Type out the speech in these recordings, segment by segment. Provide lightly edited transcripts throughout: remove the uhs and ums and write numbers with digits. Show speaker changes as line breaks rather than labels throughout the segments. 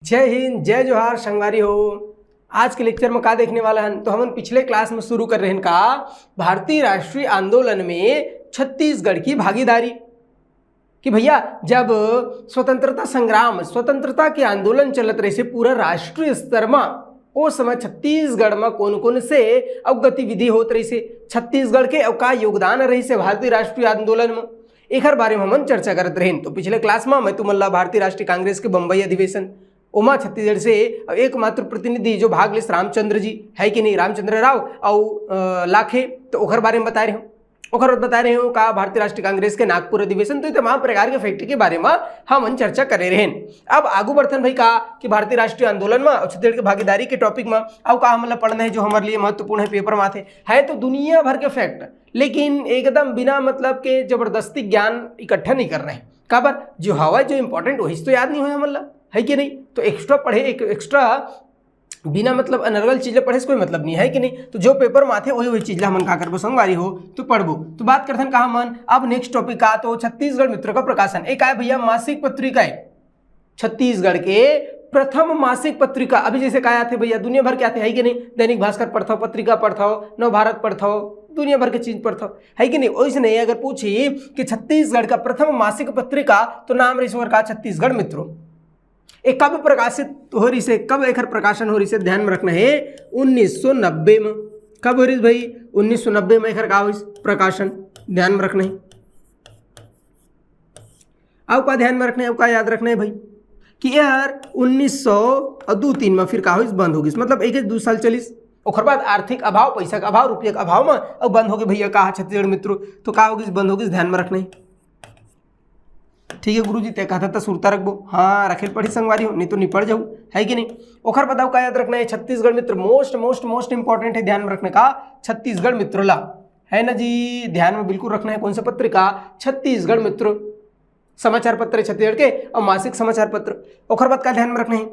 जय हिंद, जय जोहार संगवारी हो। आज के लेक्चर में का देखने वाला है तो हम पिछले क्लास में शुरू कर रहे हैं का भारतीय राष्ट्रीय आंदोलन में छत्तीसगढ़ की भागीदारी कि भैया जब स्वतंत्रता संग्राम स्वतंत्रता के आंदोलन चलत रहे से पूरा राष्ट्रीय स्तर में ओ समय छत्तीसगढ़ में कौन कौन से अब गतिविधि होत रही से छत्तीसगढ़ के अब का योगदान रही से भारतीय राष्ट्रीय आंदोलन में एक बारे में हम चर्चा करते रहे। तो पिछले क्लास में मैं तुमल्ला भारतीय राष्ट्रीय कांग्रेस के बम्बई अधिवेशन उमा छत्तीसगढ़ से एकमात्र प्रतिनिधि जो भाग ले रामचंद्र जी है कि नहीं, रामचंद्र राव और लाखे, तो ओखर बारे में बता रहे हो। ओखर बता रहे हो का भारतीय राष्ट्रीय कांग्रेस के नागपुर अधिवेशन, तो तमाम प्रकार के फैक्ट्री के बारे में हम चर्चा कर रहे हैं। अब आगू बढ़तन भाई का कि भारतीय राष्ट्रीय आंदोलन में छत्तीसगढ़ की भागीदारी के टॉपिक में अब का हम पढ़ना है जो हमारे लिए महत्वपूर्ण है पेपर में है तो दुनिया भर के फैक्ट, लेकिन एकदम बिना मतलब के जबरदस्ती ज्ञान इकट्ठा नहीं कर रहे हैं। काबर जो हवा जो इंपॉर्टेंट वही तो याद नहीं हुआ हमारा है कि नहीं, तो एक्स्ट्रा पढ़े एक एक्स्ट्रा बिना मतलब अनर्गल चीज़ें पढ़े से कोई मतलब नहीं है कि नहीं। तो जो पेपर में आते वही चीज़ हम का करबो संगवारी हो तो पढ़बो। तो बात करते कहा मन अब नेक्स्ट टॉपिक का तो छत्तीसगढ़ मित्रों का प्रकाशन एक है भैया मासिक पत्रिका है छत्तीसगढ़ के प्रथम मासिक पत्रिका। अभी जैसे कहा थे भैया दुनिया भर के आते है कि नहीं, दैनिक भास्कर पढ़ता हो, पत्रिका पढ़ता हो, नव भारत पढ़ता हो, दुनिया भर की चीज पढ़ता हो है कि नहीं। वैसे नहीं अगर पूछी कि छत्तीसगढ़ का प्रथम मासिक पत्रिका तो नाम रही का छत्तीसगढ़ मित्रों। एक कब प्रकाशित हो रही से, कब एक प्रकाशन हो रही से ध्यान में रखना है 1990 में। कब हो रही भाई 1990 में एक का प्रकाशन ध्यान में रखना है। अब का ध्यान में रखना है, अब का याद रखना है भाई कि यार 1902-3 में फिर का हो बंद होगी, मतलब एक 2 साल चलिस और बाद आर्थिक अभाव, पैसा का अभाव, रुपये का अभाव में अब बंद होगी भैया कहा छत्तीसगढ़ मित्रों। तो का होगी बंद होगी ध्यान में रखना है। ठीक है गुरुजी तय कहा था सुरता रखबो, हाँ रखेल पढ़ी संगवारी हो नहीं तो निपट जाऊ है कि नहीं। ओखर बताओ का याद रखना है छत्तीसगढ़ मित्र मोस्ट मोस्ट मोस्ट इंपॉर्टेंट है ध्यान में रखने का छत्तीसगढ़ मित्रों ला है ना जी, ध्यान में बिल्कुल रखना है। कौन सा पत्रिका छत्तीसगढ़ मित्रों, समाचार पत्र छत्तीसगढ़ के और मासिक समाचार पत्र। ओखर बात का ध्यान में रखना है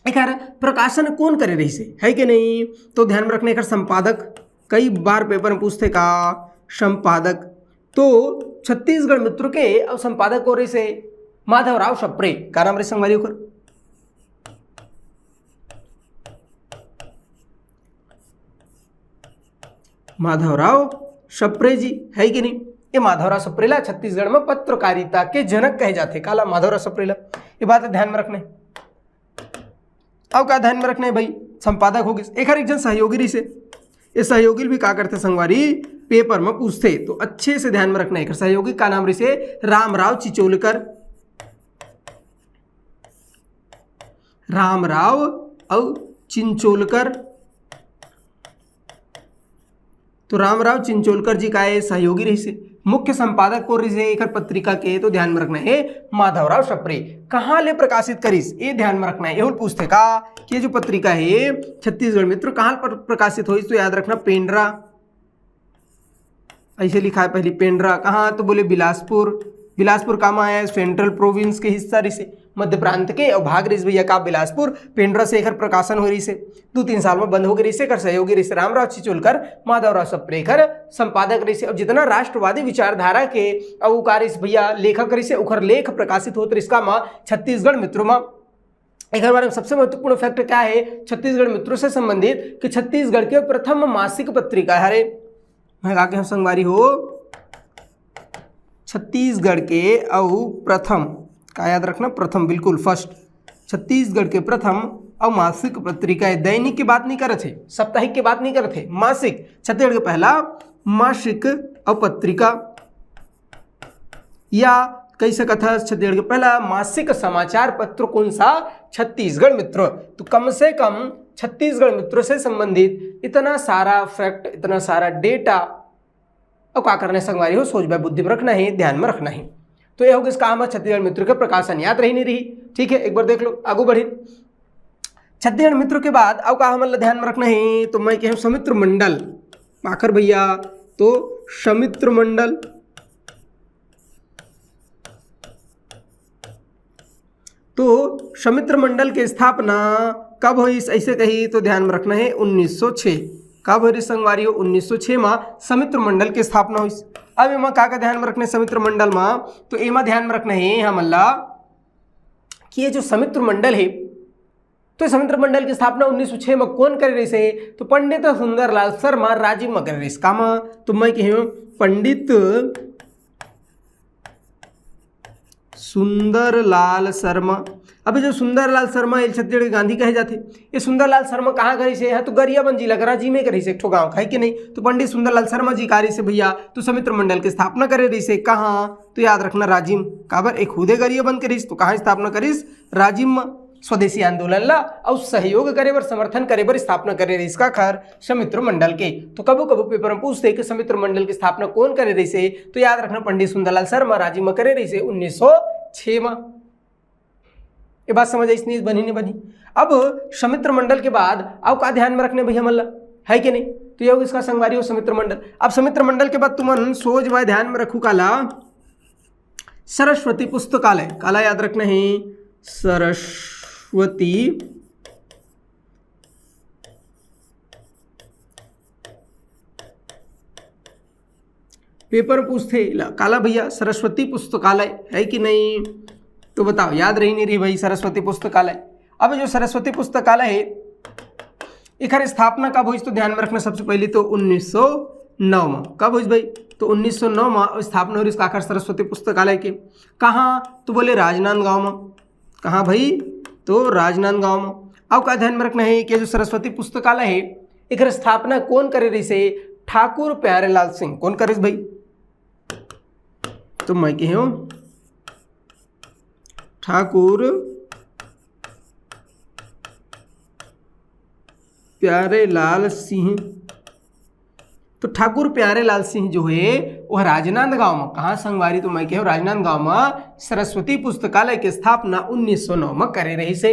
एक प्रकाशन कौन करे रही से है कि नहीं, तो ध्यान में रखने का संपादक कई बार पेपर में पूछते का संपादक, तो छत्तीसगढ़ मित्रों के अब संपादक हो रही से माधवराव सप्रे का नाम रही संगवारी होकर। माधवराव सप्रे जी है कि नहीं। ये माधवराव सप्रेला छत्तीसगढ़ में पत्रकारिता के जनक कहे जाते काला माधवराव सप्रेला, ये बात ध्यान में रखने। अब क्या ध्यान में रखने भाई संपादक होगी एक जन सहयोगी रही से, ये सहयोगी भी क्या करते संगवारी पेपर में पूछते, तो अच्छे से ध्यान में रखना है। सहयोगी का नाम रही से रामराव चिचोलकर, रामराव और चिंचोलकर। तो रामराव चिंचोलकर जी का है सहयोगी रही से। मुख्य संपादक को रही से एक पत्रिका के, तो ध्यान में रखना है माधवराव सप्रे। कहाँ ले प्रकाशित करीस ये ध्यान में रखना है। ये पूछते का कि ये जो पत्रिका है छत्तीसगढ़ मित्र कहाँ पर प्रकाशित हुई, तो याद रखना पेंड्रा, ऐसे लिखा है पहले पेंड्रा। कहाँ तो बोले बिलासपुर, बिलासपुर कहाँ आया है सेंट्रल प्रोविंस के हिस्सा रही से मध्य प्रांत के और भाग रही भैया का बिलासपुर। पेंड्रा से एक प्रकाशन हो रही से 2-3 साल में बंद हो गई से कर सहयोगी रही से रामराव चिचोलकर, माधवराव सप्रेकर संपादक रही से। अब जितना राष्ट्रवादी विचारधारा के अवकारी भैया लेखक रही से उखर लेख प्रकाशित होते इसका माँ छत्तीसगढ़ मित्रों में। एक बारे में सबसे महत्वपूर्ण फैक्ट क्या है छत्तीसगढ़ मित्रों से संबंधित कि छत्तीसगढ़ के प्रथम मासिक पत्रिका है आगे हम संगवारी हो छत्तीसगढ़ के और प्रथम का याद रखना प्रथम बिल्कुल फर्स्ट छत्तीसगढ़ के प्रथम और मासिक पत्रिका है। दैनिक की बात नहीं कर रहे थे, साप्ताहिक की बात नहीं कर रहे थे, मासिक। छत्तीसगढ़ का पहला मासिक और पत्रिका या कई सकता था छत्तीसगढ़ का पहला मासिक समाचार पत्र कौन सा छत्तीसगढ़ मित्रों। तो कम से कम छत्तीसगढ़ मित्रों से संबंधित इतना सारा फैक्ट, इतना सारा डेटा और क्या करना है संगवारी हो सोच बाय बुद्धि में रखना है, ध्यान में रखना है। तो यह होगा इसका छत्तीसगढ़ मित्रों के प्रकाशन याद रही नहीं रही। ठीक है एक बार देख लो आगू बढ़ी। छत्तीसगढ़ मित्रों के बाद अब का हमारा ध्यान में रखना है, तो मैं कहूँ समित्र मंडल आखिर भैया, तो समित्र मंडल तो समित्र मंडल की स्थापना कब हुई ऐसे कही, तो ध्यान में रखना है 1906। कब हुई संगवारी हो 1906 में समित्र मंडल की स्थापना हुई। अब एमा का ध्यान में रखना है समित्र मंडल में, तो एमा ध्यान में रखना है हमला कि ये जो समित्र मंडल है तो समित्र मंडल की स्थापना 1906 में कौन करे रही से? तो पंडित सुंदरलाल शर्मा राजिम में करे रही। कामा तो मैं कहूँ पंडित सुंदरलाल शर्मा। अभी जो सुंदरलाल शर्मा ये छत्तीसगढ़ गांधी कहे जाते, ये सुंदरलाल शर्मा कहाँ करी से है? तो गरियाबंद जिला कराची में करी से, एक ठो गाँव है कि नहीं। तो पंडित सुंदरलाल शर्मा जी कारी से भैया तो समित्र मंडल की स्थापना करे रही से। कहाँ? तो याद रखना राजिम। काबर? एक खुदे गरियाबंद करीस तो कहाँ स्थापना करीस? राजिम में। स्वदेशी आंदोलन ला और सहयोग करे बर, समर्थन करे बर स्थापना करे रही इसका खर समित्र मंडल के। तो कबू कबू पेपर में पूछते कि समित्र मंडल की स्थापना कौन करे रही से? तो याद रखना पंडित सुंदरलाल शर्मा राजिम में करे रही से 1906 में। ये बात समझ आई? नहीं बनी नहीं बनी। अब समित्र मंडल के बाद अब का ध्यान में रखने भैया मल्ला है कि नहीं? तो ये इसका संगवारी हो समित्र मंडल। अब समित्र मंडल के बाद तुमन सोच भाई ध्यान में रखू काला सरस्वती पुस्तकालय। काला याद रखना है सरस्वती पेपर पूछते काला भैया सरस्वती पुस्तकालय है कि नहीं? तो बताओ याद रही नहीं रही भाई सरस्वती पुस्तकालय। अब जो सरस्वती पुस्तकालय है इखर स्थापना कब हुई? तो ध्यान में रखना सबसे पहले तो 1909 में। कब हुई भाई? तो 1909 में स्थापना हुई इसका आखिर सरस्वती पुस्तकालय के। कहाँ? तो बोले राजनांदगांव में। कहाँ भाई? तो राजनांदगांव में। अब का ध्यान में रखना है कि जो सरस्वती पुस्तकालय है इखर स्थापना कौन करे रही से? ठाकुर प्यारेलाल सिंह। कौन करे भाई? तो मैं कहूँ ठाकुर प्यारेलाल सिंह। तो ठाकुर प्यारेलाल सिंह जो है वह राजनांदगांव में, कहाँ संगवारी? तो मैं कहूँ राजनांदगांव में सरस्वती पुस्तकालय की स्थापना 1909 में करे रही से।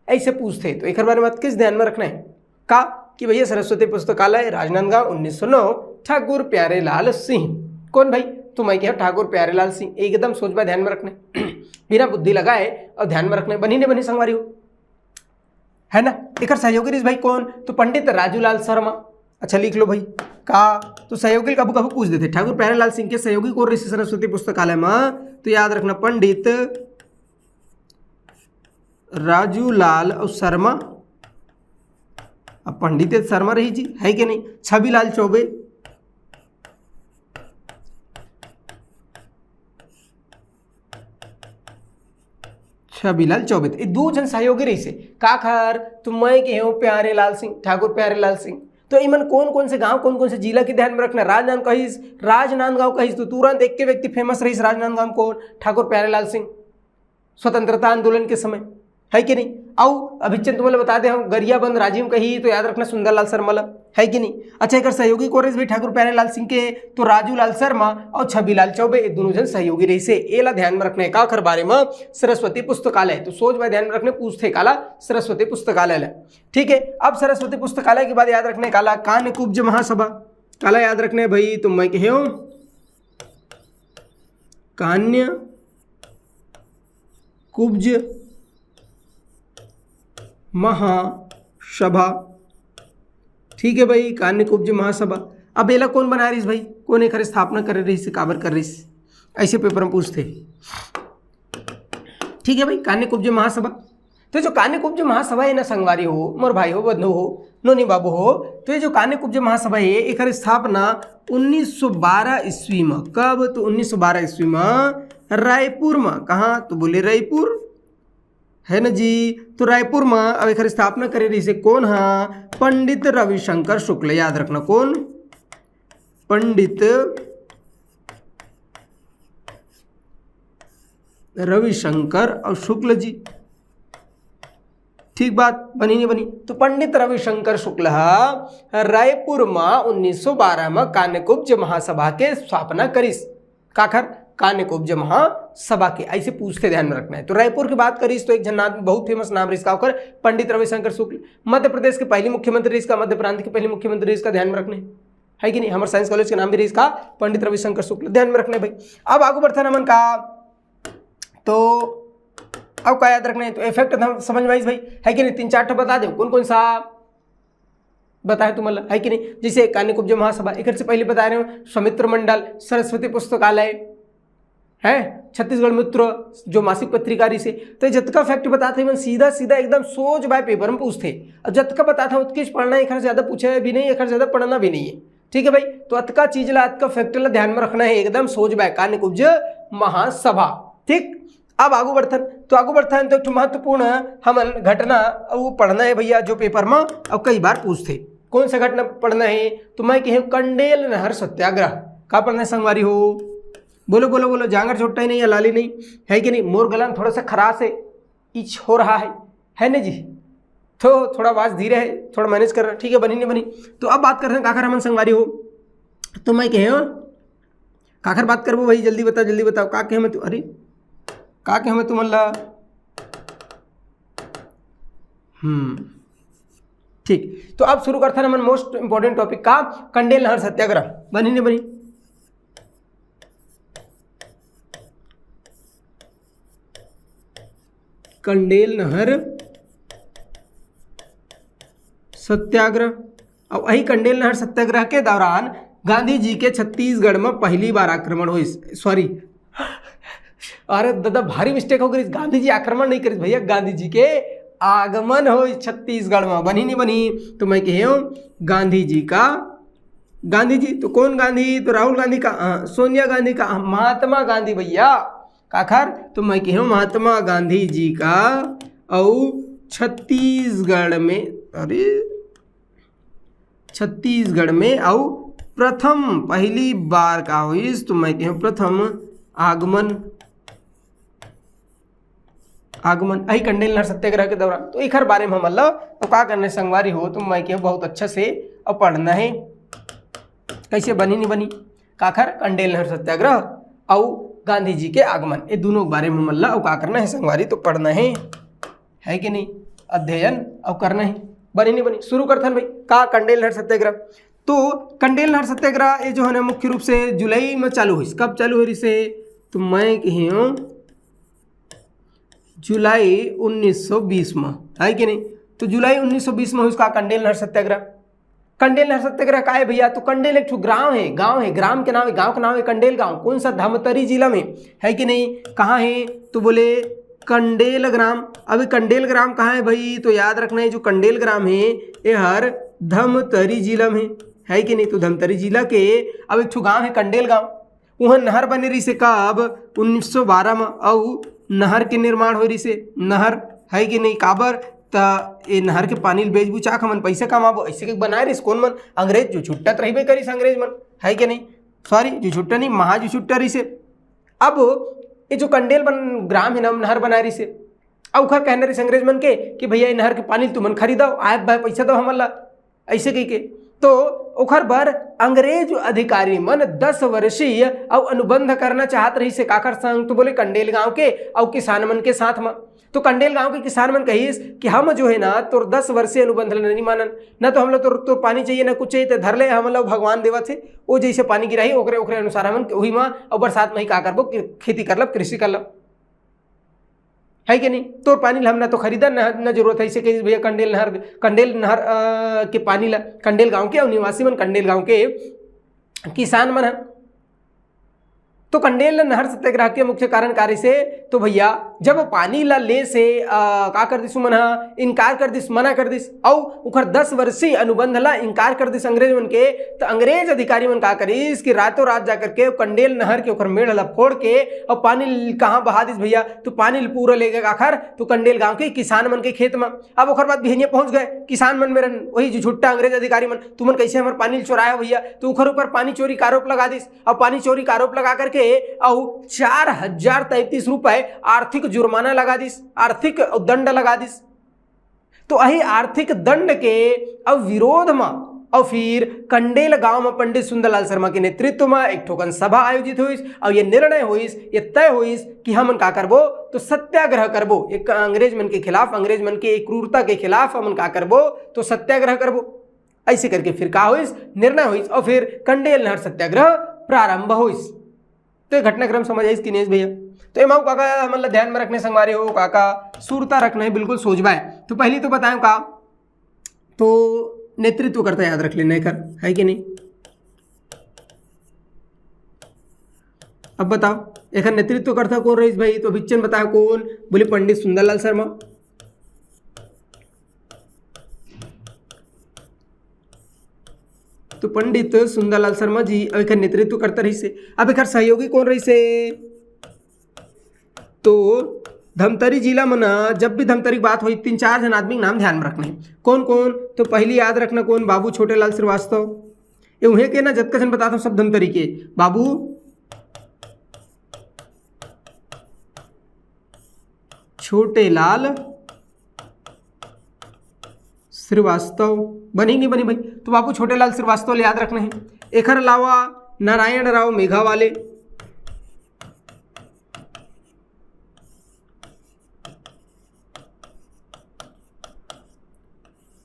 ऐसे पूछते तो एक बारे में किस ध्यान में रखना है का कि भैया सरस्वती पुस्तकालय राजनांदगांव 1909 ठाकुर प्यारेलाल सिंह। कौन भाई? तो मैं कहूँ ठाकुर प्यारेलाल सिंह। एकदम सोच बा ध्यान में रखने बिना बुद्धि लगाए और ध्यान में रखने। बनी नहीं बनी संगवारी हो है ना? एक सहयोगी भाई कौन? तो पंडित राजूलाल शर्मा। अच्छा लिख लो भाई का। तो सहयोगी कबू कबू पूछ देते ठाकुर प्यारेलाल सिंह के सहयोगी कौन रही सरस्वती पुस्तकालय में? तो याद रखना पंडित राजूलाल और शर्मा। अब पंडित शर्मा रही जी है कि नहीं? छबीलाल चौबे। छबीलाल चौबे ये दो जन सहयोगी रही से का खर? तो मैं कहूँ प्यारेलाल सिंह, ठाकुर प्यारेलाल सिंह। तो इमन कौन कौन से गांव कौन कौन से जिला के ध्यान में रखना? राजनांदगांव कहीस तो तुरंत एक के व्यक्ति फेमस रही राजनांदगांव कौन? ठाकुर प्यारेलाल सिंह। स्वतंत्रता आंदोलन के समय है कि नहीं? आओ अभिचंद तुम्हें बता दे हम गरियाबंद राजीव कही तो याद रखना सुंदरलाल शर्मा है कि नहीं? अच्छा एक सहयोगी कोरेज भी ठाकुर प्यारेलाल सिंह के तो राजूलाल शर्मा और छबीलाल चौबे ये दोनों जन सहयोगी रही से। एला ध्यान में रखने का खर बारे में सरस्वती पुस्तकालय। तो सोच भाई ध्यान में रखने पूछते काला सरस्वती पुस्तकालय। ठीक है। अब सरस्वती पुस्तकालय के बाद याद रखने काला कान्यकुब्ज महासभा। काला याद रखने भाई तो मैं कहूँ कान्यकुब्ज महासभा। ठीक है भाई कान्यकुब्ज महासभा। अब एला कौन बना रही भाई? कौन एक स्थापना कर रही से काबर कर रही? ऐसे पेपर में पूछते। ठीक है भाई कान्यकुब्ज महासभा। तो जो कान्यकुब्ज महासभा है ना संगवारी हो मोर भाई हो बंधु हो नोनी बाबू हो, तो ये जो कान्यकुब्ज महासभा है एक स्थापना 1912 ईस्वी में। कब? तो 1912 ईस्वी में रायपुर में। कहाँ? तो बोले रायपुर है ना जी। तो रायपुर में अब एक स्थापना करे रही से कौन? हाँ पंडित रविशंकर शुक्ल। याद रखना कौन? पंडित रविशंकर और शुक्ल जी। ठीक बात बनी नहीं बनी? तो पंडित रविशंकर शुक्ल रायपुर में 1912 में कान्यकुब्ज महासभा के स्थापना करीस। काखर? कान्यकुब्ज महासभा के। ऐसे पूछते ध्यान में रखना है। तो रायपुर की बात करीस तो एक जन नाम बहुत फेमस नाम रही इसका होकर पंडित रविशंकर शुक्ल। मध्य प्रदेश के पहले मुख्यमंत्री इसका, मध्य प्रांत के पहले मुख्यमंत्री इसका। ध्यान में रखना है कि नहीं? हमारे साइंस कॉलेज के नाम भी रही इसका पंडित रविशंकर शुक्ल। ध्यान में रखना है भाई। अब आगू बढ़ता नमन का तो अब क्या याद रखना है? तो इफेक्ट समझ में भाई है कि नहीं? 3-4 बता दो कौन कौन सा बताए तुम्हारा है कि नहीं? जैसे कान्यकुब्ज महासभा एक से पहले बता रहे हो, समित्र मंडल, सरस्वती पुस्तकालय है छत्तीसगढ़ मित्र जो मासिक पत्रिका रही से। तो जतका फैक्ट बताते मन सीधा सीधा एकदम सोच बाय पेपर में पूछते, और जतका बताता उतकीच पढ़ना, एक ज़्यादा पूछे भी नहीं, एक ज़्यादा पढ़ना भी नहीं है। ठीक है भाई, तो अतका चीज ला अतका फैक्ट ला ध्यान में रखना है, एकदम सोच बाय कान्य कुब्ज महासभा। ठीक, अब आगू बढ़थन तो एक महत्वपूर्ण हमन घटना वो पढ़ना है भैया जो पेपर में अब कई बार पूछते। कौन सा घटना पढ़ना है? तो मैं कहे कंडेल नहर सत्याग्रह। का पढ़ना है संगवारी हो? बोलो बोलो बोलो, जांगर छोटा ही नहीं, लाली नहीं है कि नहीं? मोर गलन थोड़ा सा खरास है, इच हो रहा है ना जी? तो थोड़ा आवाज धीरे है, थोड़ा मैनेज करना। ठीक है, बनी नहीं बनी? तो अब बात करते हैं काकर हमन संगवारी हो। तो मैं कहे काकर बात करबो भाई, जल्दी बताओ का कहे मैं तू, अरे का कहे मैं तुम ला। ठीक, तो अब शुरू करते हैं हमन मोस्ट इंपॉर्टेंट टॉपिक का कंडेल नहर सत्याग्रह। बनी नहीं बनी? कंडेल नहर सत्याग्रह। और वही कंडेल नहर सत्याग्रह के दौरान गांधी जी के छत्तीसगढ़ में पहली बार आक्रमण हुई। सॉरी, अरे दादा भारी मिस्टेक हो गई, गांधी जी आक्रमण नहीं करी भैया, गांधी जी के आगमन हो छत्तीसगढ़ में। बनी नहीं बनी? तो मैं कह गांधी जी तो कौन गांधी? तो राहुल गांधी का, सोनिया गांधी का, महात्मा गांधी भैया काखर। तो मैं कहूँ महात्मा गांधी जी का और छत्तीसगढ़ में, अरे छत्तीसगढ़ में और प्रथम पहली बार का हुई। तो मैं कहूँ प्रथम आगमन अही कंडेल नहर सत्याग्रह के दौरान। तो एक हर बारे में हम अल्लाह तो का करने संगवारी हो, तो मैं कहूँ बहुत अच्छा से अब पढ़ना है। कैसे? बनी नहीं बनी? काखर कंडेल नहर सत्याग्रह और गांधी जी के आगमन, ये दोनों के बारे में मल्ला और का करना है संगवारी, तो पढ़ना है कि नहीं? अध्ययन और करना है। बनी नहीं बनी? शुरू करते हैं भाई का कंडेल नहर सत्याग्रह। तो कंडेल नहर सत्याग्रह ये जो है ना मुख्य रूप से जुलाई में चालू हुई। कब चालू हुई से? तो मैं कहूँ जुलाई 1920 में, है कि नहीं? तो जुलाई 1920 में हुई उसका कंडेल नहर सत्याग्रह। कंडेल नहर सत्याग्रह का है भैया? तो कंडेल एक गांव है, ग्राम के नाम है, गांव का नाम है कंडेल गांव। कौन सा? धमतरी जिला में, है कि नहीं? कहाँ है? तो बोले कंडेल ग्राम। अभी कंडेल ग्राम कहाँ है भाई? तो याद रखना है जो कंडेल ग्राम है ये हर धमतरी जिला में, है कि नहीं? तो धमतरी जिला के अब एक गांव है कंडेल गांव, वहाँ नहर बने रही से कब? 1912 में। और नहर के निर्माण हो रही से, नहर है कि नहीं? काबर? ये नहर के पानी बेच बुचा के मन पैसा कमाबो, ऐसे के बनाए रही कौन मन? अंग्रेज जो छुट्टा तो रही करी अंग्रेज मन, है कि नहीं? सॉरी, जो छुट्टा नहीं, महा जो छुट्टा रही से। अब ये जो कंडेल ग्राम है ना नहर बना रही से, अब उखर कहना रही अंग्रेज मन के कि भैया ये नहर के पानी तुमन खरीदो, आयत भाई पैसा दो हमला, ऐसे कही के। तो उखर बर अंग्रेज अधिकारी मन 10 वर्षीय और अनुबंध करना चाहत रही से काकर संग? तो बोले कंडेल गांव के और किसान मन के साथ में। तो कंडेल गांव के किसान मन कहिस कि हम जो है ना तो 10 वर्षीय अनुबंध नहीं मानन, ना तो हम लोग तो पानी चाहिए ना कुछ चाहिए, तो धर ले हम लोग भगवान देवा थे वो जैसे पानी गिराही ओकरे अनुसार हम वही में और बरसात में ही का करबो खेती कर लब, कृषि कर लब, है कि नहीं? तो पानी हम ना तो खरीदा ना जरूरत है, इसे कही भैया कंडेल नहर के पानी ला कंडेल गांव के और निवासी मन कंडेल गांव के किसान मन है। तो कंडेल नहर सत्याग्रह के मुख्य कारण कार्य से तो भैया जब पानी ला ले से का कर दिस मन इनकार कर दिस, मना कर दिस और उखर 10 वर्षीय अनुबंध ला इनकार कर दिस अंग्रेज मन के। तो अंग्रेज अधिकारी मन का करिस कि रातों रात जाकर के कंडेल नहर के उखर मेढ़ ला फोड़ के और पानी कहाँ बहा दिस भैया? तो पानी पूरा ले गए आखिर तो कंडेल गाँव के किसान मन के खेत में। अब उखर बाद बिहनिया पहुंच गए किसान मन मेरन, वही जो झुट्टा अंग्रेज अधिकारी मन, तुमन कैसे हमारे पानी चोराया भैया? तो उखर ऊपर पानी चोरी का आरोप लगा दिस और पानी चोरी का आरोप लगा करके और 4033 रुपए आर्थिक जुर्माना लगा दिस, आर्थिक दंड लगा दिस। तो यही आर्थिक दंड के अब विरोध में और फिर कंडेल गांव में पंडित सुंदरलाल शर्मा के नेतृत्व में एक ठोकन सभा आयोजित हुई और ये निर्णय हुई, ये तय हुई कि हम का करबो तो सत्याग्रह करबो, एक अंग्रेज मन के खिलाफ, अंग्रेज मन के क्रूरता के खिलाफ हम का करबो तो सत्याग्रह करबो। ऐसे करके फिर का हुई, निर्णय हुई और फिर कंडेल नहर सत्याग्रह प्रारंभ हुई। तो घटनाक्रम समझ आई कि नहीं भैया? तो ये माऊ काका मतलब ध्यान में रखने संगवारी हो काका, सूरता रखना है बिल्कुल सोचबाए। तो पहली तो बताएं का तो नेतृत्व करता याद रख लेना कर, है कि नहीं? अब बताओ एक नेतृत्व करता कौन रही भाई, तो विचन बताओ कौन, बोले पंडित सुंदरलाल शर्मा। तो पंडित सुंदरलाल शर्मा जी अब एक नेतृत्व करता रही से। अब एक सहयोगी कौन रही से, तो धमतरी जिला में ना जब भी धमतरी की बात हुई 3-4 जन आदमी के नाम ध्यान में रखने हैं। कौन कौन, तो पहली याद रखना कौन, बाबू छोटेलाल श्रीवास्तव। ये उन्हें के ना जतका जन बताता हूँ सब धमतरी के, बाबू छोटेलाल श्रीवास्तव। बनी नहीं बनी भाई, तो बाबू छोटेलाल श्रीवास्तव याद रखना है। एक अलावा नारायण राव मेघावाले,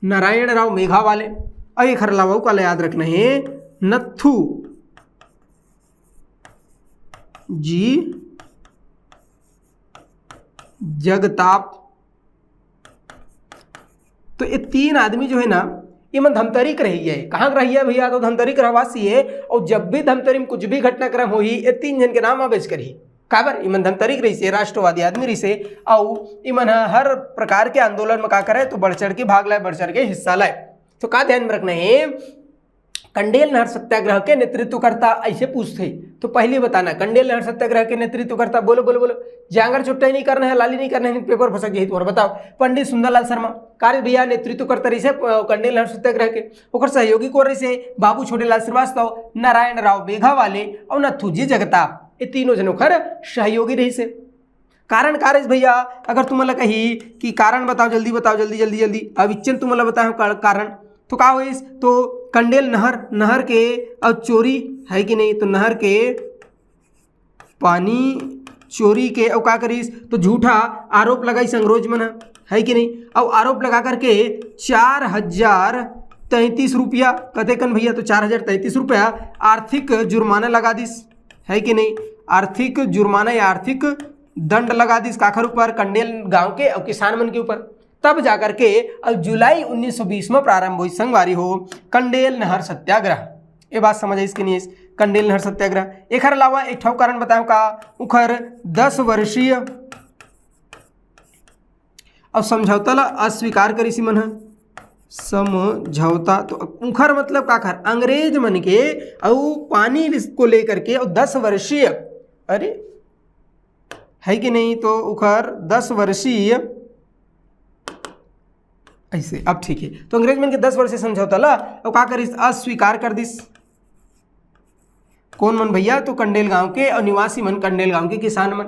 नारायण राव मेघावाले। और एक अलावा का याद रखना है नथु जी जगताप। तो ये 3 आदमी जो है ना ये मन धमतरी के रही है। कहाँ रही है भैया, तो धमतरी के रहवासी है। और जब भी धमतरी में कुछ भी घटनाक्रम हुई ये 3 जन के नाम आवेश करी। काबर इमन धमतरी के रही से, राष्ट्रवादी आदमी रही से, और इमन हर प्रकार के आंदोलन में का करे तो बढ़ चढ़ के भाग लाए, बढ़ चढ़ के हिस्सा लाए। तो का ध्यान में रखना है, कंडेल नहर सत्याग्रह के नेतृत्व करता ऐसे पूछते, तो पहले बताना कंडेल नहर सत्याग्रह के नेतृत्व करता। बोलो बोलो बोलो, जांगर चुट्टा नहीं करना है, लाली नहीं करना है, पेपर फंसक यही तुम्हारा बताओ। पंडित सुंदरलाल शर्मा कार्य भैया नेतृत्व करता रही से कंडेल नहर सत्याग्रह के। और सहयोगी को रही से बाबू छोटेलाल श्रीवास्तव, नारायण राव मेघावाले और नथुजी जगताप। ये तीनों जनों खर सहयोगी रही से। कारण कार्य भैया अगर तुम्हारा कही कि कारण बताओ, जल्दी बताओ, जल्दी जल्दी जल्दी। अब इच्छन तुम्हारा बताओ कारण, तो का हुई, तो कंडेल नहर के अब चोरी है कि नहीं, तो नहर के पानी चोरी के और का करीस, तो झूठा आरोप लगाई संग्रोज मन है कि नहीं। और आरोप लगा करके 4033 रुपया कते कन भैया, तो 4033 रुपया आर्थिक जुर्माना लगा दिस है कि नहीं। आर्थिक जुर्माना या आर्थिक दंड लगा दिस काखर ऊपर, कंडेल गांव के और किसान मन के ऊपर। तब जाकर के अब जुलाई 1920 में प्रारंभ हुई संगवारी हो कंडेल नहर सत्याग्रह। ये बात समझ इसके नहीं, कंडेल नहर सत्याग्रह। एक अलावा एक ठो कारण बताओ का, उखर 10 वर्षीय अब समझौता ला अस्वीकार करी सी मन समझौता। तो उखर मतलब का खर अंग्रेज मन के और पानी को लेकर के और 10 वर्षीय, अरे है कि नहीं, तो उखर 10 वर्षीय ऐसे। अब ठीक है, तो अंग्रेज मन के 10 वर्ष से समझौता ला और का करिस अस्वीकार कर दिस। कौन मन भैया, तो कंडेल गांव के और निवासी मन, कंडेल गांव के किसान मन।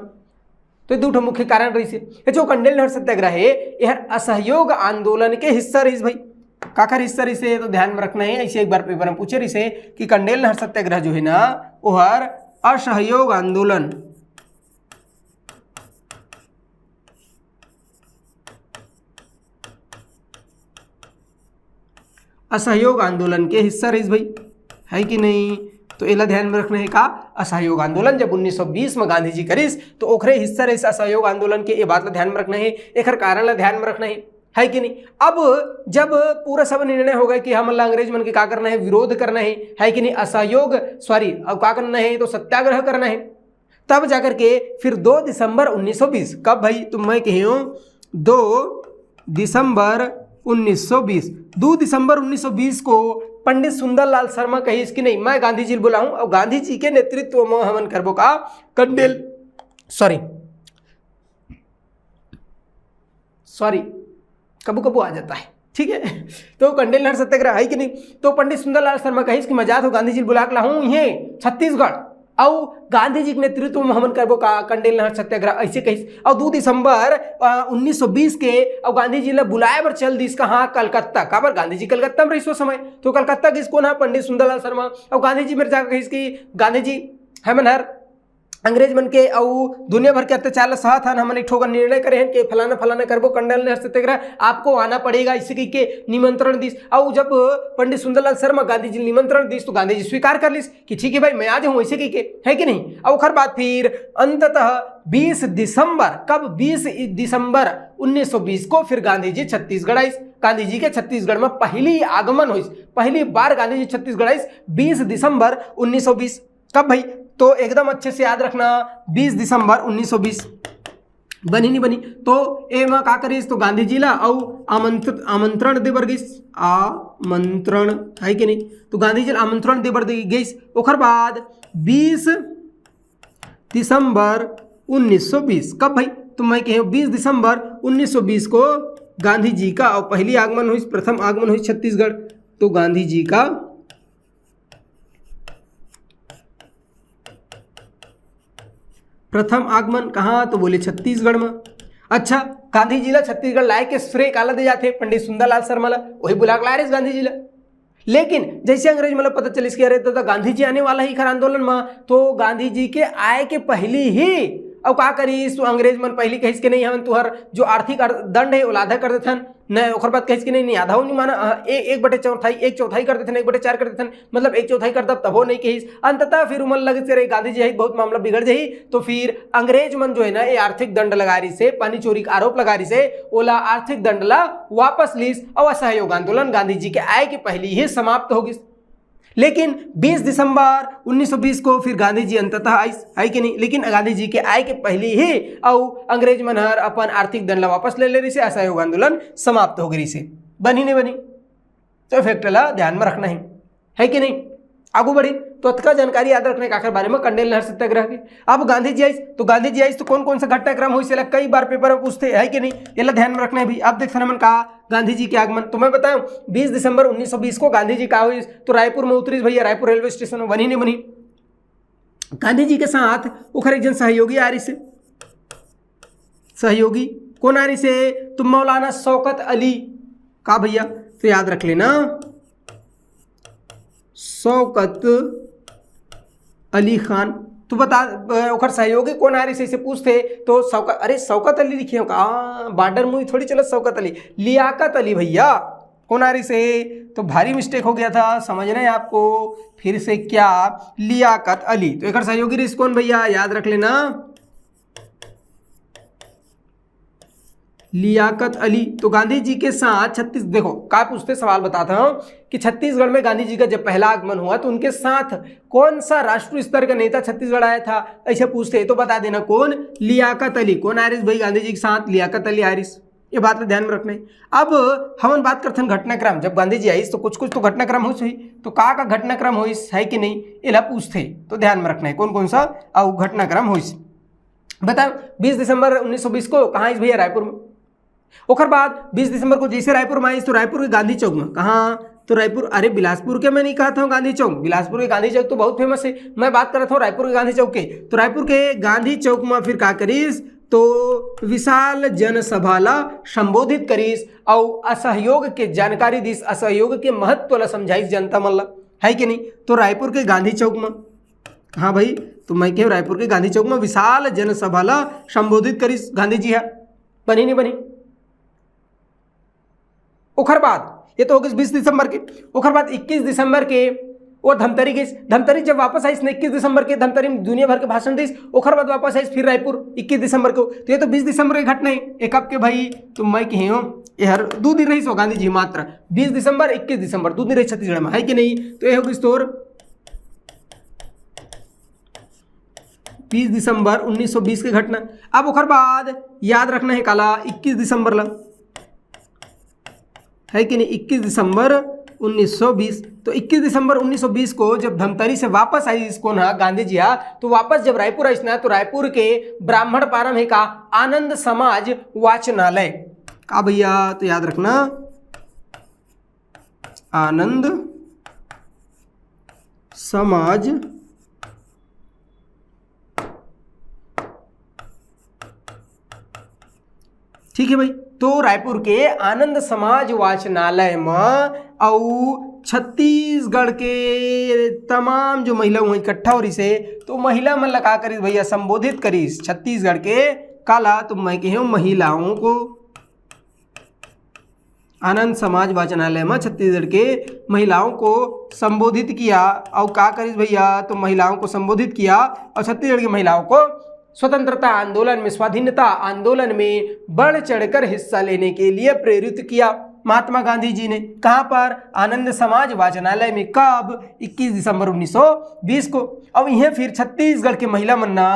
तो दो ठो मुख्य कारण रही से। जो कंडेल नहर सत्याग्रह है यह असहयोग आंदोलन के हिस्सा रही भाई। काकर हिस्सा रही से, तो ध्यान में रखना है। ऐसे एक बार पेपर में पूछे रही से कि कंडेल नहर सत्याग्रह जो है ना वो हर असहयोग आंदोलन, असहयोग आंदोलन के हिस्सा रही भाई है कि नहीं। तो एला ध्यान में रखना है का, असहयोग आंदोलन जब 1920 में गांधी जी करिस तो ओखरे हिस्सा रही असहयोग आंदोलन के। ये बात ला ध्यान में रखना है, एक कारण ला ध्यान में रखना है कि नहीं। अब जब पूरा सब निर्णय हो गया कि हम अंग्रेज मन के का करना है, विरोध करना है कि नहीं, असहयोग सॉरी अब का करना है, तो सत्याग्रह करना है। तब जाकर के फिर 2 दिसंबर 1920, कब भाई, तो मैं कही हूँ 2 दिसंबर 1920, 2 दिसंबर 1920 को पंडित सुंदरलाल शर्मा कही इसकी नहीं, मैं गांधी जी बुलाऊं और गांधी जी के नेतृत्व में हमन करबो का कंडेल सॉरी कबू कबू आ जाता है, ठीक है। तो कंडेल नहर सत्याग्रह है कि नहीं। तो पंडित सुंदरलाल शर्मा कही कि मैं जात हो गांधी जी बुला के लाऊं ये छत्तीसगढ़ और गांधी जी के नेतृत्व में हमन करबो का कंडेल नहर सत्याग्रह ऐसे कही। और 2 दिसंबर 1920 के और गांधी जी ने बुलाए पर चल दिस कहाँ, कलकत्ता। काबर गांधी जी कलकत्ता में रही सो समय, तो कलकत्ता किसको ना पंडित सुंदरलाल शर्मा और गांधी जी मेरे जाकर कही कि गांधी जी हमन हर अंग्रेज मन के और दुनिया भर के अत्याचार सहत हन, हमन एक ठोकर निर्णय करे हैं कि फलाना फलाना करबो कंडेल नहर सत्याग्रह, आपको आना पड़ेगा, इसी के निमंत्रण दिस। और जब पंडित सुंदरलाल शर्मा गांधी जी निमंत्रण दिस तो गांधी जी स्वीकार कर लिस कि ठीक है भाई मैं आ जाऊँ, ऐसे के है कि नहीं। और खर बात फिर अंततः 20 दिसंबर, कब 20 दिसंबर 1920 को फिर गांधी जी छत्तीसगढ़ आई। गांधी जी के छत्तीसगढ़ में पहली आगमन हुई, पहली बार गांधी जी छत्तीसगढ़ आई 20 दिसंबर 1920। कब भाई, तो एकदम अच्छे से याद रखना 20 दिसंबर 1920 बनी नहीं बनी। तो ए में का करीस तो गांधी जी ला और आमंत्रण दे बर गईस, आमंत्रण है कि नहीं, तो गांधी जी आमंत्रण दे बर गईस। ओखर बाद 20 दिसंबर 1920 कब भाई, तो मैं कहे 20 दिसंबर 1920 को गांधी जी का और पहली आगमन हुई, प्रथम आगमन हुई छत्तीसगढ़। तो गांधी जी का प्रथम आगमन कहाँ, तो बोले छत्तीसगढ़ में। अच्छा, गांधी जी ला छत्तीसगढ़ लाए के श्रेय काला दे जाते पंडित सुंदरलाल शर्मा ला, वही बुला के लाए रहे गांधी जी ला। लेकिन जैसे अंग्रेज मतलब पता चलिस कि अरे तो गांधी जी आने वाला ही खर आंदोलन में, तो गांधी जी के आए के पहले ही अब का करीस तो अंग्रेज मन पहले कहिस के नहीं हम तुहर जो आर्थिक दंड है आधा कर देथन न, ओखर बाद कहिस कि नहीं आधा नहीं माना, एक बटे चौथाई, एक चौथाई कर देथन, 1/4 कर देथन, मतलब 1/4 कर तब हो नहीं कहिस। अंततः फिर उमन लगे से गांधी जी बहुत मामला बिगड़ जाही, तो फिर अंग्रेज मन जो है ना ये आर्थिक दंड लगा रही से, पानी चोरी का आरोप लगा रही से, ओला आर्थिक दंड ला वापस लीस और असहयोग आंदोलन गांधी जी के आय के पहले ही समाप्त हो गई। लेकिन 20 दिसंबर 1920 को फिर गांधी जी अंततः आई है कि नहीं, लेकिन गांधी जी के आय के पहले ही और अंग्रेज मन हर अपन आर्थिक दंड वापस ले रही से, असहयोग आंदोलन समाप्त हो गई से, बनी नहीं बनी। तो फैक्ट ला ध्यान में रखना है कि नहीं। आगू बढ़ी तो अतका जानकारी याद रखने का बारे में कंडेल नहर सत्याग्रह के। अब गांधी जी आई तो कौन कौन सा घटनाक्रम हुई से कई बार पेपर में पूछते है कि नहीं, ये ध्यान में रखना है भी। अब देख मन कहा गांधी जी के आगमन, तो मैं बताऊं 20 दिसंबर 1920 को गांधी जी का हुई तो रायपुर में उतरी भैया, रायपुर रेलवे स्टेशन में, बनी नहीं बनी। गांधी जी के साथ उखर एक जन सहयोगी आ रही से, सहयोगी कौन आ रही से, तो मौलाना शौकत अली का भैया, तो याद रख लेना शौकत अली खान। तो बता ओखर सहयोगी कौन आ रही से पूछते तो शौकत, अरे शौकत अली लिखिए का बॉर्डर मूवी थोड़ी चलो, शौकत अली, लियाकत अली भैया कौन आ रही से, तो भारी मिस्टेक हो गया था, समझना है आपको फिर से क्या, लियाकत अली। तो एक सहयोगी रिस कौन भैया, याद रख लेना लियाकत अली। तो गांधी जी के साथ देखो का पूछते सवाल बताता हूं कि छत्तीसगढ़ में गांधी जी का जब पहला आगमन हुआ तो उनके साथ कौन सा राष्ट्रीय स्तर का नेता छत्तीसगढ़ आया था, ऐसे पूछते तो बता देना कौन, लियाकत अली। कौन आरिस भाई गांधी जी के साथ, लियाकत अली आरिस, ये बात ध्यान में रखना है। अब हम बात करते हैं घटनाक्रम, जब गांधी जी आई तो कुछ कुछ तो घटनाक्रम हो सही, तो का घटनाक्रम हो है कि नहीं ये पूछते, तो ध्यान में रखना है कौन कौन सा और घटनाक्रम हो। बताओ 20 दिसंबर 1920 को कहाँ आई भैया, रायपुर में। ओखर बाद 20 दिसंबर को जैसे रायपुर में आई तो रायपुर के गांधी चौक में, कहाँ, तो रायपुर, अरे बिलासपुर के मैं नहीं कहा था गांधी चौक, बिलासपुर के गांधी चौक तो बहुत फेमस है, मैं बात कर रहा था रायपुर के गांधी चौक के। तो रायपुर के गांधी चौक में फिर का करीस तो विशाल जनसभा ला संबोधित करीस और असहयोग के जानकारी दीस, असहयोग के महत्व ला समझाइस जनता मन ला, है कि नहीं। तो रायपुर के गांधी चौक में, हाँ भाई, तो मैं कह रायपुर के गांधी चौक में विशाल जनसभा ला संबोधित करीस गांधी जी, है बनी नहीं बनी। ओखर बाद ये तो हो गई 20 दिसंबर के, ओखर बाद 21 दिसंबर के वो धमतरी गई, धमतरी जब वापस आई 21 दिसंबर के, धमतरी में दुनिया भर के भाषण दी, ओखर बाद वापस आई फिर रायपुर 21 दिसंबर को। तो ये तो 20 दिसंबर की घटना है, एक अब के भाई तो मैं कही हूँ ये हर 2 दिन रही सो गांधी जी मात्र, 20 दिसंबर 21 दिसंबर 2 दिन रही छत्तीसगढ़ में, है कि नहीं। तो ये होगी स्टोर 20 दिसंबर 1920 की घटना। अब ओखर बाद याद रखना है काला 21 दिसंबर ला, है कि नहीं, 21 दिसंबर 1920। तो 21 दिसंबर 1920 को जब धमतरी से वापस आई इसको ना गांधी जी, तो वापस जब रायपुर आई ना, तो रायपुर के ब्राह्मण पारम है का आनंद समाज वाचनालय का भैया, तो याद रखना आनंद समाज ठीक है भाई। तो रायपुर के आनंद समाज वाचनालय में और छत्तीसगढ़ के तमाम जो महिला वहाँ इकट्ठा हो रही से, तो महिला मन लगा करी भैया संबोधित करीस छत्तीसगढ़ के काला, तो मैं कहूँ महिलाओं को आनंद समाज वाचनालय में छत्तीसगढ़ के महिलाओं को संबोधित किया और का करीस भैया, तो महिलाओं को संबोधित किया और छत्तीसगढ़ की महिलाओं को स्वतंत्रता आंदोलन में, स्वाधीनता आंदोलन में बढ़ चढ़कर हिस्सा लेने के लिए प्रेरित किया। महात्मा गांधी जी ने। कहाँ पर? आनंद समाज वाचनालय में। कब? 21 दिसंबर 1920 को। अब यह फिर छत्तीसगढ़ के महिला मन्ना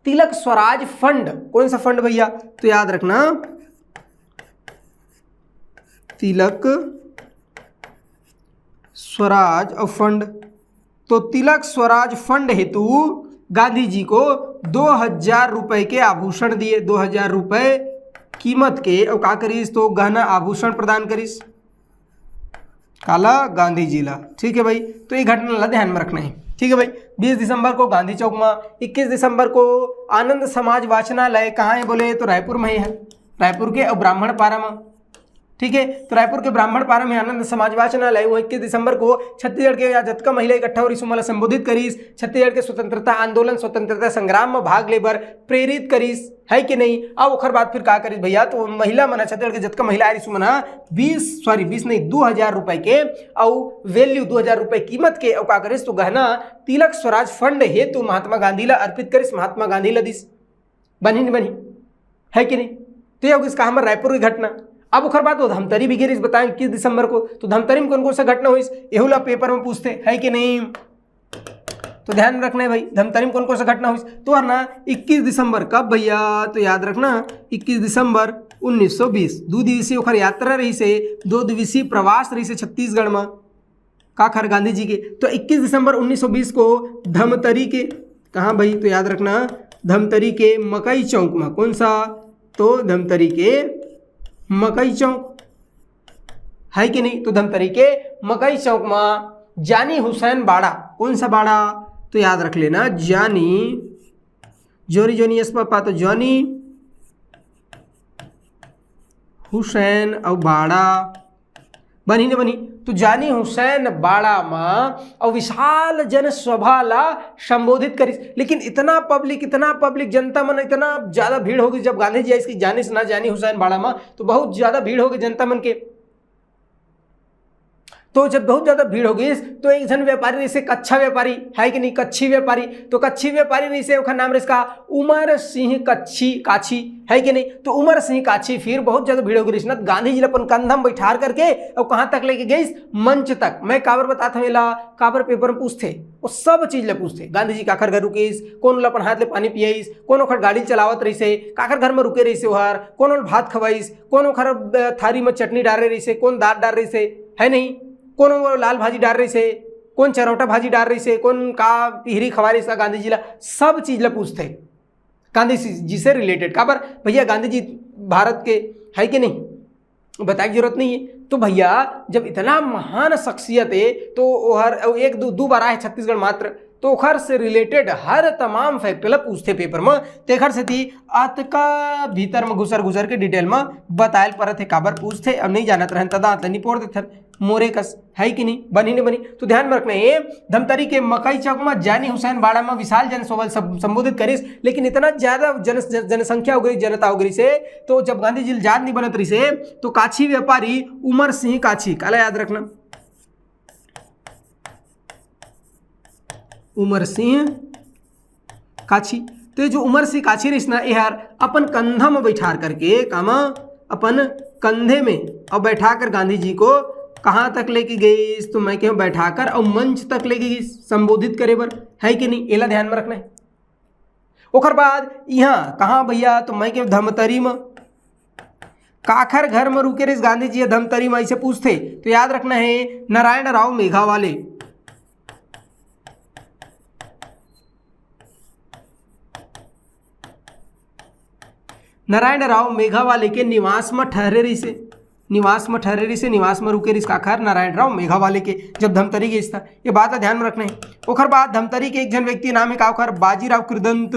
तिलक स्वराज फंड, कौन सा फंड भैया? तो याद रखना तिलक स्वराज और फंड। तो तिलक स्वराज फंड हेतु गांधी जी को 2000 रुपए के आभूषण दिए, 2000 रुपए कीमत के। और का करीस? तो गहना आभूषण प्रदान करीस काला गांधी जी ला। ठीक है भाई, तो ये घटना ला ध्यान में रखना है। ठीक है भाई, 20 दिसंबर को गांधी चौक में, 21 दिसंबर को आनंद समाज वाचनालय। कहाँ है बोले? तो रायपुर में ही है, रायपुर के और ब्राह्मण पारा में। ठीक है, तो रायपुर के ब्राह्मण पारा में आनंद समाज वाचनालय। वो 21 दिसंबर को छत्तीसगढ़ के जतका महिला इकट्ठा हो रही संबोधित करीस, छत्तीसगढ़ के स्वतंत्रता आंदोलन स्वतंत्रता संग्राम में भाग लेबर प्रेरित करीस, है कि नहीं। अब ओखर बाद फिर का करीस भैया? तो महिला मना छत्तीसगढ़ के जतका महिला आई मना 2000 रुपए के और वैल्यू 2000 रुपए कीमत के। और का करीस? तो गहना तिलक स्वराज फंड हेतु महात्मा गांधी ला अर्पित करीस, महात्मा गांधी ला दिस। बनी नहीं बनी, है कि नहीं। तो ये किसका? हमारे रायपुर की घटना। अब ओखर बाद वो धमतरी भी गिरीस बताएं 21 दिसंबर को। तो धमतरी में कौन कौन सा घटना हुई एहुला पेपर में पूछते, है कि नहीं। तो ध्यान रखना है भाई, धमतरी में कौन कौन सा घटना हुई। तो वरना 21 दिसंबर कब भैया? तो याद रखना 21 दिसंबर 1920 2 दिवसीय ओखर यात्रा रही से, 2 दिवसीय प्रवास रही से छत्तीसगढ़ में का खर गांधी जी के। तो 21 दिसंबर 1920 को धमतरी के, कहाँ भाई? तो याद रखना धमतरी के मकई चौक में। कौन सा? तो धमतरी के मकई चौक, है कि नहीं। तो धमतरी के मकई चौक में जानी हुसैन बाड़ा। कौन सा बाड़ा? तो याद रख लेना जानी जोरी जोनी एस पापा, तो जानी हुसैन और बाड़ा बनी ने बनी। तो जानी हुसैन बाड़ा में और विशाल जनसभा ला संबोधित करी। लेकिन इतना पब्लिक जनता मन इतना ज़्यादा भीड़ होगी जब गांधी जी इसकी जानी से ना जानी हुसैन बाड़ा में, तो बहुत ज़्यादा भीड़ होगी जनता मन के। तो जब बहुत ज़्यादा भीड़ होगी तो एक जन व्यापारी रही से कच्छा व्यापारी, है कि नहीं, कच्छी व्यापारी। तो कच्छी व्यापारी रही से ओखर नाम रही इसका उमर सिंह काछी, है कि नहीं। तो उमर सिंह काछी फिर बहुत ज़्यादा भीड़ होगी रिश्नत गांधी जी अपन कंधम बैठार करके और कहाँ तक लेके गई? मंच तक। मैं काबर बताता हूँ ला, काबर पेपर में पूछते वो सब चीज़ ले पूछते। गांधी जी काखर घर रुकीस, कौन अपन हाथ ले पानी पियाईस, कौन ओखर गाड़ी चलावत रही से, काखर घर में रुके रही से ओहर, कौन भात खवाईस, कौन ओखर थारी में चटनी डाल रही से, कौन दाल डाल रही से, है नहीं, कौन लाल भाजी डाल रही से, कौन चरौटा भाजी डाल रही से, कौन का पिहरी खवा रही से गांधी जी ला, सब चीज़ ला पूछते गांधी जी से रिलेटेड। काबर भैया? गांधी जी भारत के, है कि नहीं, बताने की जरूरत नहीं है। तो भैया जब इतना महान शख्सियत है तो हर एक दो बार आए छत्तीसगढ़ मात्र, तो ओखर से रिलेटेड हर तमाम फैक्ट ला पूछते पेपर में। तेखर से थी अत का भीतर में घुसर के डिटेल में बतायल परत है काबर पूछते। अब नहीं जानत रहन तदा नहीं पोड़ देते मोरे कस, है कि नहीं, बनी नहीं बनी। तो ध्यान में रखना है धमतरी के मकई चौक में जानी हुसैन बाड़ा में विशाल जनसभा संबोधित करीस। लेकिन इतना ज़्यादा जनसंख्या हो गई, जनता हो गई से, तो जब गांधी जी याद नहीं बनत रही से, तो काछी व्यापारी उमर सिंह काछी, काला याद रखना उमर सिंह काछी। तो ये जो उमर सिंह काछी रही ना, यार अपन कंधा में बैठार करके कामा अपन कंधे में और बैठा कर गांधी जी को कहाँ तक लेके गई? तो मैं कहूँ बैठाकर और मंच तक लेके गई संबोधित करे बर, है कि नहीं, एला ध्यान में रखना है। ओकर बाद यहाँ कहाँ भैया? तो मैं कहूँ धमतरी में। काखर घर में रुके रही गांधी जी धमतरी में, ऐसे पूछते। तो याद रखना है नारायण राव मेघावाले, नारायण राव मेघावाले के निवास में ठहरे रही से, निवास में रुके रही काखर नारायण राव मेघावाले के जब धमतरी गई था। ये बात का ध्यान में रखना है। ओखर बाद धमतरी के एक जन व्यक्ति नाम है काखर बाजीराव कृदंत।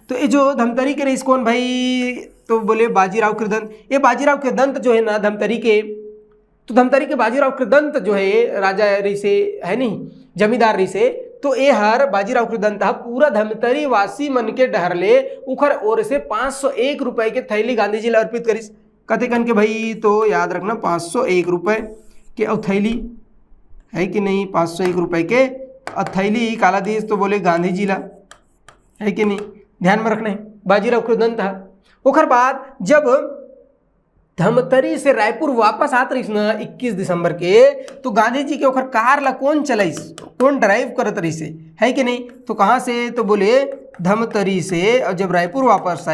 तो ये जो धमतरी के रईस कौन भाई? तो बोले बाजीराव कृदंत। ये बाजीराव कृदंत जो है ना धमतरी के, तो धमतरी के बाजीराव कृदंत जो है राजा रही से, है नहीं, जमींदार रही से। तो ये हर बाजीराव कृदंत पूरा धमतरी वासी मन के डहरले उखर ओर से 501 रुपए के थैली गांधी जी ला अर्पित करीस। कते कन के भाई? तो याद रखना 501 रुपए के अथैली, है कि नहीं, 501 रुपए के अथैली काला दीस। तो बोले गांधी जी ला है कि नहीं, ध्यान में रखना है। बाजीराव कृदंत था। ओकर बाद जब धमतरी से रायपुर वापस आत रहीस ना 21 दिसंबर के, तो गांधी जी के ओकर कार ला कौन चलाइस, कौन ड्राइव करत रहीस, है कि नहीं। तो कहाँ से, तो बोले धमतरी से। और जब रायपुर वापस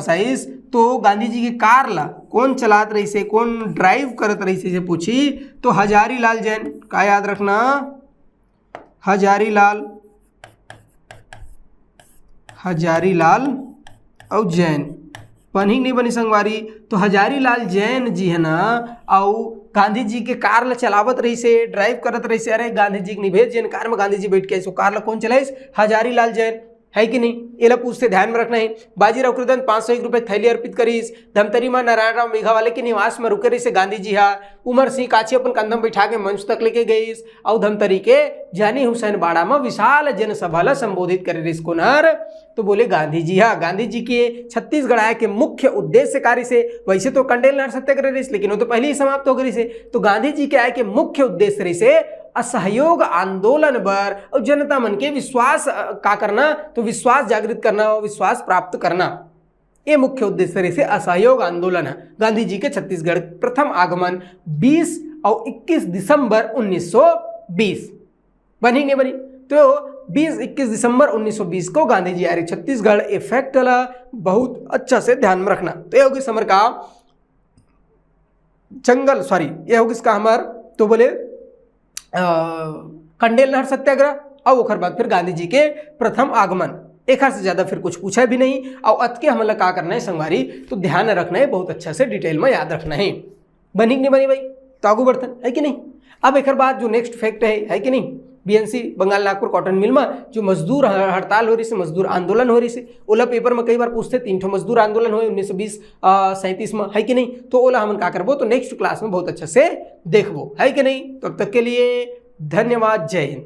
आइस तो गांधी जी के कार ला कौन चलात रहीस, कौन ड्राइव करत रहीस से पूछी, तो हजारी लाल जैन। का याद रखना, हजारी लाल और जैन। पन्ही नहीं बनी संगवारी। तो हजारी लाल जैन जी है ना, और गांधी जी के कार ला चलावत रही से, ड्राइव करत रही से। अरे गांधी जी के निभेद जैन कार में गांधी जी बैठ के, कार ला कौन चलाइस, हजारी लाल जैन, है कि नहीं। एला पूछते, ध्यान में रखना है। बाजीराव कृदंत 501 रुपये थैली अर्पित करीस। धमतरी में नारायण राव मेघावाले के निवास में रुके रही से गांधी जी हा। उमर सिंह काछी अपन कंधम बैठा के मंच तक लेके गईस। और धमतरी के जानी हुसैन बाड़ा में विशाल जनसभा ला संबोधित करे रहीस। कोनर, तो बोले गांधी जी हा। गांधी जी के छत्तीसगढ़ आए के मुख्य उद्देश्य कार्य से, वैसे तो कंडेल नहर सत्याग्रह रहीस, लेकिन वो तो पहले ही समाप्त हो गई से। तो गांधी जी के आए के मुख्य उद्देश्य रही से असहयोग आंदोलन बर और जनता मन के विश्वास का करना, तो विश्वास जागृत करना और विश्वास प्राप्त करना, ये मुख्य उद्देश्य रही से असहयोग आंदोलन है। गांधी जी के छत्तीसगढ़ प्रथम आगमन 20 और 21 दिसंबर 1920 बनी नहीं बनी। तो 20-21 दिसंबर 1920 को गांधी जी आ रही छत्तीसगढ़। ये फैक्ट बहुत अच्छा से ध्यान में रखना। तो ये होगी समर का ये होगी इसका हमार, तो बोले कंडेल नहर सत्याग्रह, और ओकर बाद फिर गांधी जी के प्रथम आगमन। एक से ज्यादा फिर कुछ पूछा भी नहीं। और अत के हमला का करना है संगवारी, तो ध्यान रखना है, बहुत अच्छा से डिटेल में याद रखना है। बनी नहीं बनी भाई, तो आगू बढ़तन, है कि नहीं। अब एक बाद जो नेक्स्ट फैक्ट है कि नहीं, BNC Bengal Nagpur cotton mill में जो मजदूर हड़ताल हो रही से, मजदूर आंदोलन हो रही से, ओला पेपर में कई बार पूछते 3 मजदूर आंदोलन हुए 1920-37 में, है कि नहीं। तो ओला हम का करबो, तो नेक्स्ट क्लास में बहुत अच्छा से देखबो, है कि नहीं। तब तक के लिए धन्यवाद, जय हिंद।